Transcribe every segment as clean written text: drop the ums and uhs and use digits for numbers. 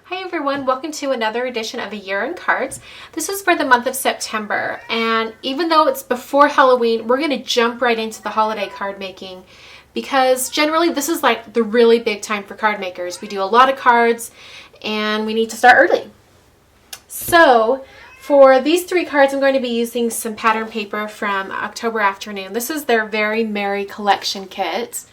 Hi everyone, welcome to another edition of A Year in Cards. This is for the month of September, and even though it's before Halloween, we're going to jump right into the holiday card making because generally this is like the really big time for card makers. We do a lot of cards and we need to start early. So for these three cards, I'm going to be using some pattern paper from October Afternoon. This is their Very Merry Collection kit.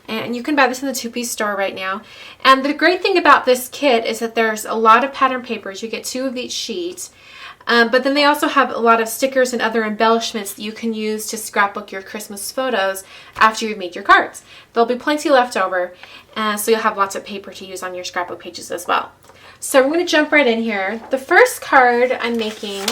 And you can buy this in the two-piece store right now. And the great thing about this kit is that there's a lot of pattern papers. You get 2 of each sheet. But then they also have a lot of stickers and other embellishments that you can use to scrapbook your Christmas photos after you've made your cards. There'll be plenty left over, so you'll have lots of paper to use on your scrapbook pages as well. So we're going to jump right in here. The first card I'm making,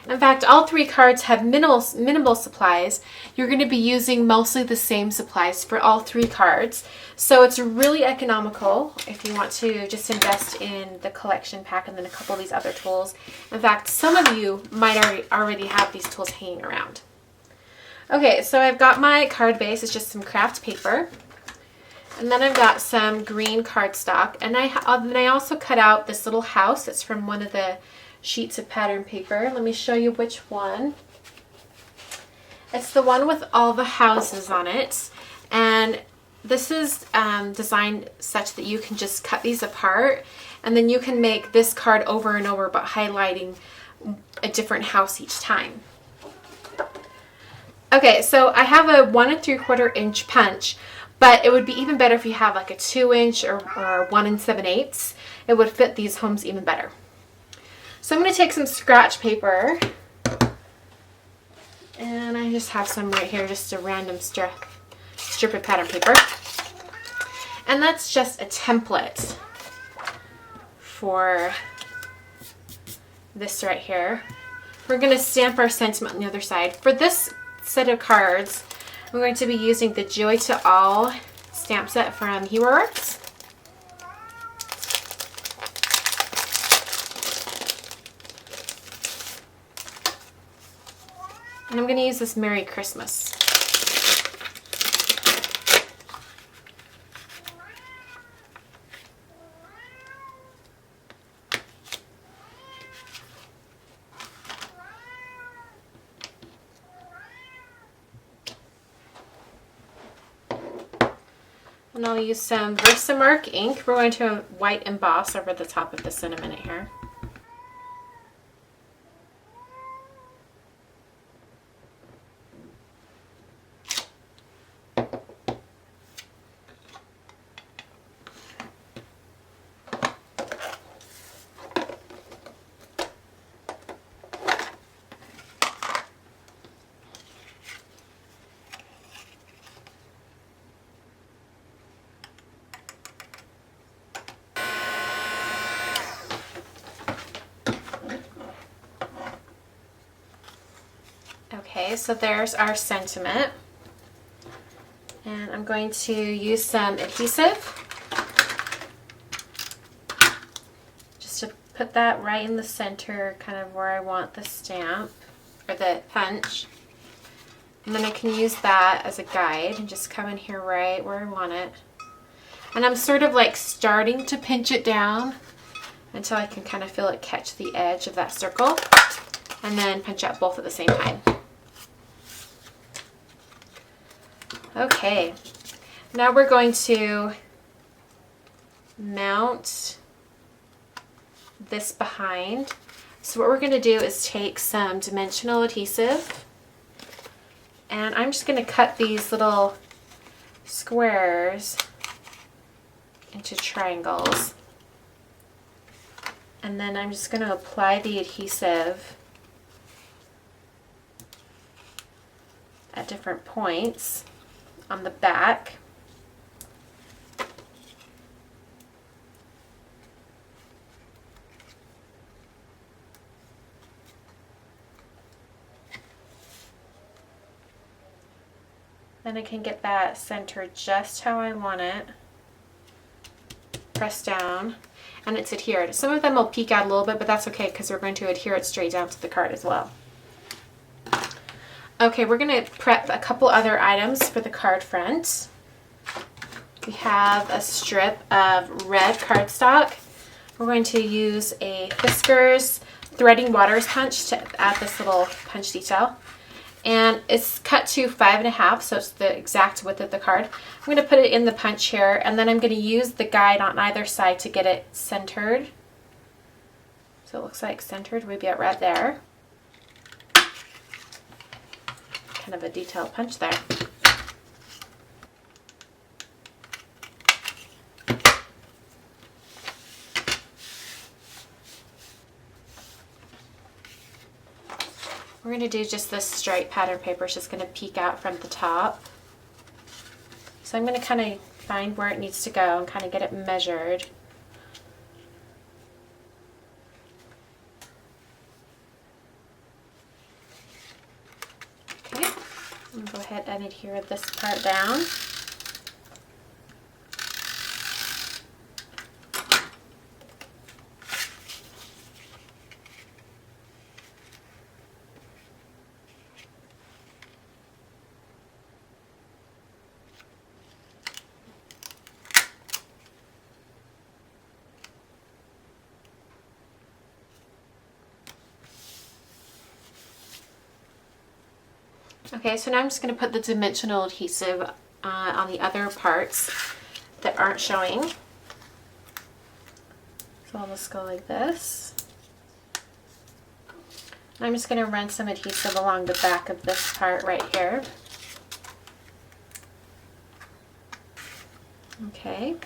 in fact, all 3 cards have minimal supplies. You're going to be using mostly the same supplies for all 3 cards. So it's really economical if you want to just invest in the collection pack and then a couple of these other tools. In fact, some of you might already have these tools hanging around. Okay, so I've got my card base. It's just some craft paper. And then I've got some green cardstock. And then I also cut out this little house. It's from one of the sheets of pattern paper. Let me show you which one. It's the one with all the houses on it, and this is designed such that you can just cut these apart and then you can make this card over and over but highlighting a different house each time. Okay, so I have a 1 3/4 inch punch, but it would be even better if you have like a 2 inch or 1 7/8. It would fit these homes even better. So I'm going to take some scratch paper, and I just have some right here, just a random strip of pattern paper. And that's just a template for this right here. We're going to stamp our sentiment on the other side. For this set of cards, I'm going to be using the Joy to All stamp set from Hero Arts. And I'm going to use this Merry Christmas. And I'll use some Versamark ink. We're going to white emboss over the top of this in a minute here. Okay, so there's our sentiment. And I'm going to use some adhesive just to put that right in the center, kind of where I want the stamp or the punch. And then I can use that as a guide and just come in here right where I want it. And I'm sort of like starting to pinch it down until I can kind of feel it catch the edge of that circle, and then punch out both at the same time. Okay, now we're going to mount this behind. So what we're going to do is take some dimensional adhesive, and I'm just going to cut these little squares into triangles. And then I'm just going to apply the adhesive at different points on the back. Then I can get that centered just how I want it. Press down, and it's adhered. Some of them will peek out a little bit, but that's okay because we're going to adhere it straight down to the card as well. Okay, we're going to prep a couple other items for the card front. We have a strip of red cardstock. we're going to use a Fiskars threading waters punch to add this little punch detail. And it's cut to 5.5, so it's the exact width of the card. I'm going to put it in the punch here, and then I'm going to use the guide on either side to get it centered. So it looks like centered, maybe right there. Kind of a detailed punch there. We're going to do just this straight pattern paper. It's just going to peek out from the top. So I'm going to kind of find where it needs to go and kind of get it measured. Okay, I'm going to go ahead and adhere this part down. Okay, so now I'm just going to put the dimensional adhesive on the other parts that aren't showing. So I'll just go like this. And I'm just going to run some adhesive along the back of this part right here. Okay.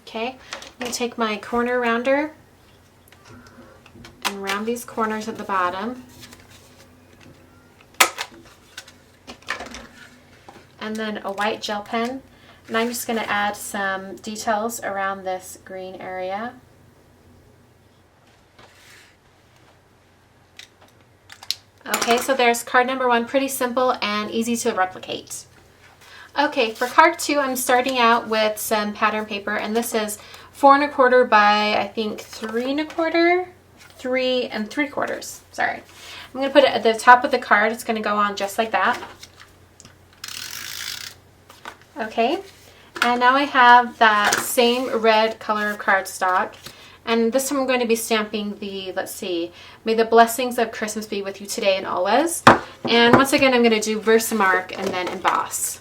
Okay, I'm going to take my corner rounder and round these corners at the bottom. And then a white gel pen. And I'm just going to add some details around this green area. Okay, so there's card number 1, pretty simple and easy to replicate. Okay, for card 2, I'm starting out with some pattern paper, and this is 4 1/4 by, I think, 3 1/4, 3 3/4. Sorry. I'm going to put it at the top of the card. It's going to go on just like that. Okay, and now I have that same red color of cardstock, and this time I'm going to be stamping the, let's see, may the blessings of Christmas be with you today and always. And once again, I'm going to do Versamark and then emboss.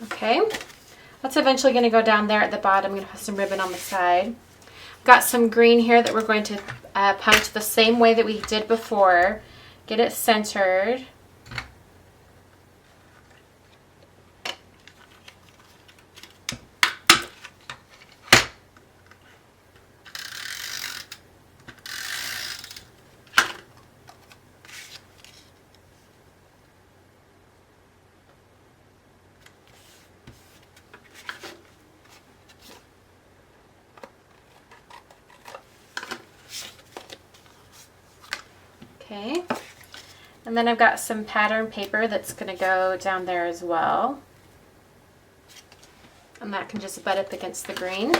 Okay, that's eventually going to go down there at the bottom. I'm going to put some ribbon on the side. Got some green here that we're going to punch the same way that we did before. Get it centered. Okay, and then I've got some pattern paper that's going to go down there as well. And that can just butt up against the green.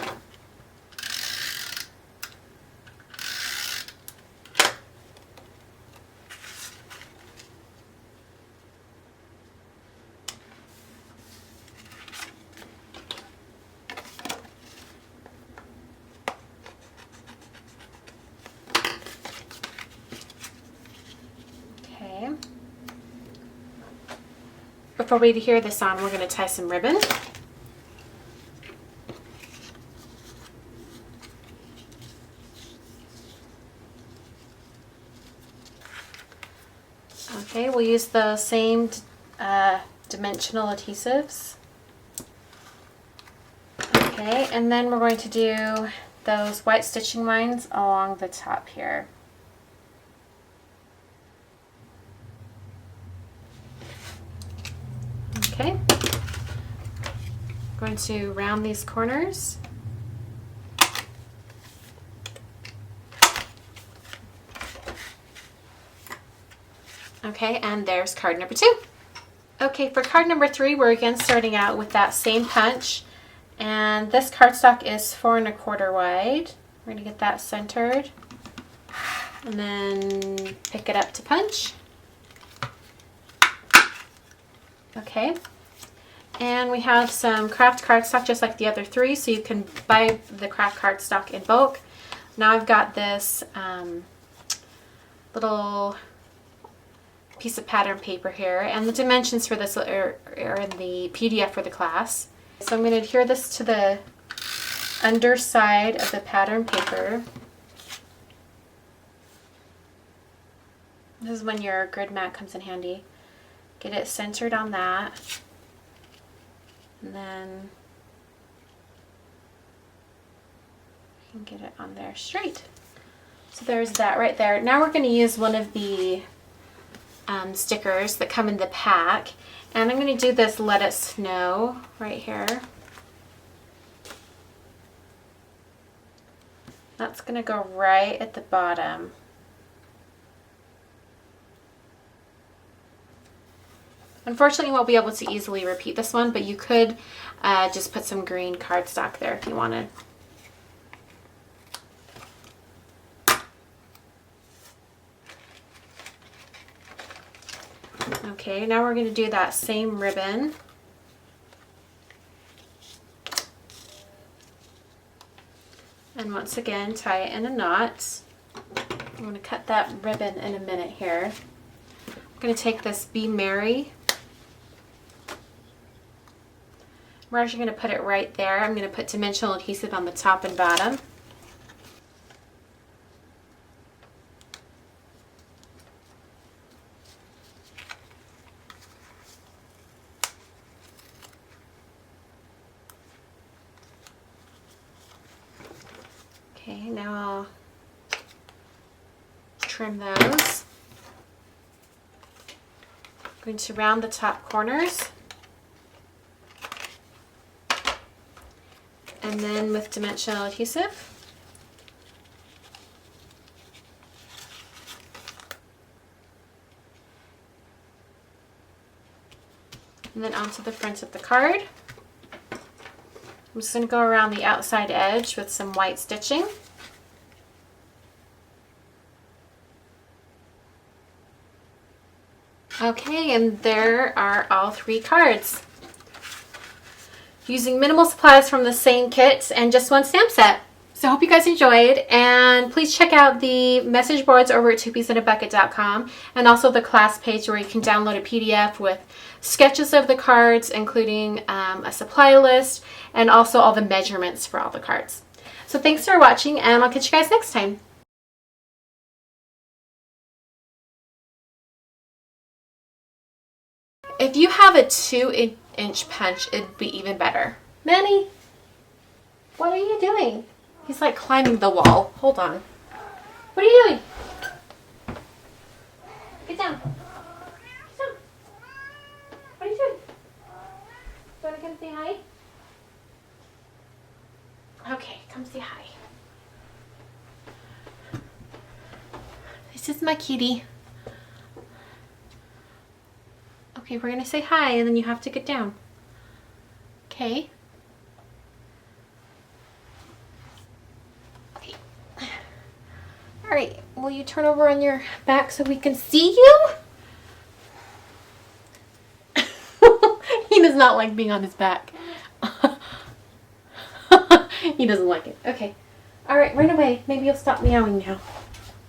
Before we adhere this on, we're going to tie some ribbon. Okay, we'll use the same dimensional adhesives. Okay, and then we're going to do those white stitching lines along the top here. Okay, I'm going to round these corners. Okay, and there's card number 2. Okay, for card number 3, we're again starting out with that same punch. And this cardstock is 4 1/4 wide. We're going to get that centered. And then pick it up to punch. Okay. And we have some craft cardstock just like the other 3, so you can buy the craft cardstock in bulk. Now I've got this little piece of pattern paper here, and the dimensions for this are in the PDF for the class. So I'm going to adhere this to the underside of the pattern paper. This is when your grid mat comes in handy. Get it centered on that. And then you can get it on there straight. So there's that right there. Now we're going to use one of the stickers that come in the pack. And I'm going to do this Let It Snow right here. That's going to go right at the bottom. Unfortunately, you won't be able to easily repeat this one, but you could just put some green cardstock there if you wanted. Okay, now we're going to do that same ribbon. And once again, tie it in a knot. I'm going to cut that ribbon in a minute here. I'm going to take this Be Merry. We're actually going to put it right there. I'm going to put dimensional adhesive on the top and bottom. Okay, now I'll trim those. I'm going to round the top corners. And then with dimensional adhesive. And then onto the front of the card. I'm just going to go around the outside edge with some white stitching. Okay, and there are all 3 cards. Using minimal supplies from the same kit and just one stamp set. So I hope you guys enjoyed, and please check out the message boards over at twopiesindabucket.com and also the class page where you can download a PDF with sketches of the cards, including a supply list and also all the measurements for all the cards. So thanks for watching, and I'll catch you guys next time. If you have a 2-inch punch, it'd be even better. Manny, what are you doing? He's like climbing the wall. Hold on. What are you doing? Get down. Get down. What are you doing? Do you want to come say hi? Okay, come say hi. This is my kitty. Okay, we're gonna say hi and then you have to get down. Okay. Okay. All right, will you turn over on your back so we can see you? He does not like being on his back. He doesn't like it. Okay. All right, run away. Maybe you'll stop meowing now.